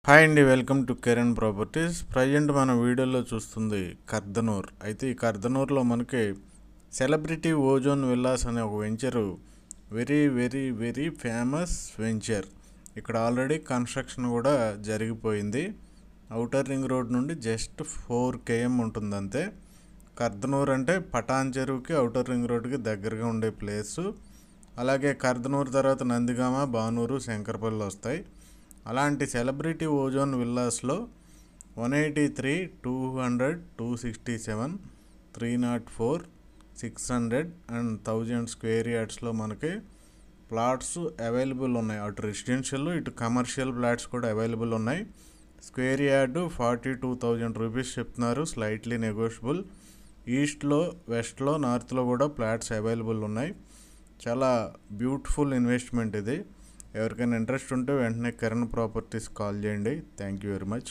Hi అండి, welcome to Kiran properties. Present మన వీడియోలో చూస్తుంది కర్దనూర్. అయితే ఈ కర్దనూర్లో మనకి సెలబ్రిటీ ఓజోన్ విల్లాస్ అనే ఒక venture very very very famous venture. ఇక్కడ ఆల్రెడీ కన్స్ట్రక్షన్ కూడా జరిగిపోయింది. ఔటర్ రింగ్ రోడ్ నుండి జస్ట్ 4 km ఉంటుంది అంతే. కర్దనూర్ అంటే పటాన్ చెరువుకి ఔటర్ రింగ్ రోడ్కి దగ్గరగా ఉండే ప్లేసు. అలాగే కర్దనూర్ తర్వాత నందిగామ, బానూరు, శంకరపల్లి వస్తాయి. అలాంటి సెలబ్రిటీ ఓజోన్ విల్లాస్లో 183, 200, 267, 304, 600 అండ్ 1000 స్క్వేర్ యార్డ్స్లో మనకి ప్లాట్స్ అవైలబుల్ ఉన్నాయి. అటు రెసిడెన్షియల్ ఇటు కమర్షియల్ ప్లాట్స్ కూడా అవైలబుల్ ఉన్నాయి. స్క్వేర్ యార్డు 42,000 రూపీస్ చెప్తున్నారు, స్లైట్లీ నెగోషియబుల్. ఈస్ట్లో, వెస్ట్లో, నార్త్లో కూడా ప్లాట్స్ అవైలబుల్ ఉన్నాయి. చాలా బ్యూటిఫుల్ ఇన్వెస్ట్మెంట్ ఇది. ఎవరికైనా ఇంట్రెస్ట్ ఉంటే వెంటనే కిరణ్ ప్రాపర్టీస్ కాల్ చేయండి. Thank you very much.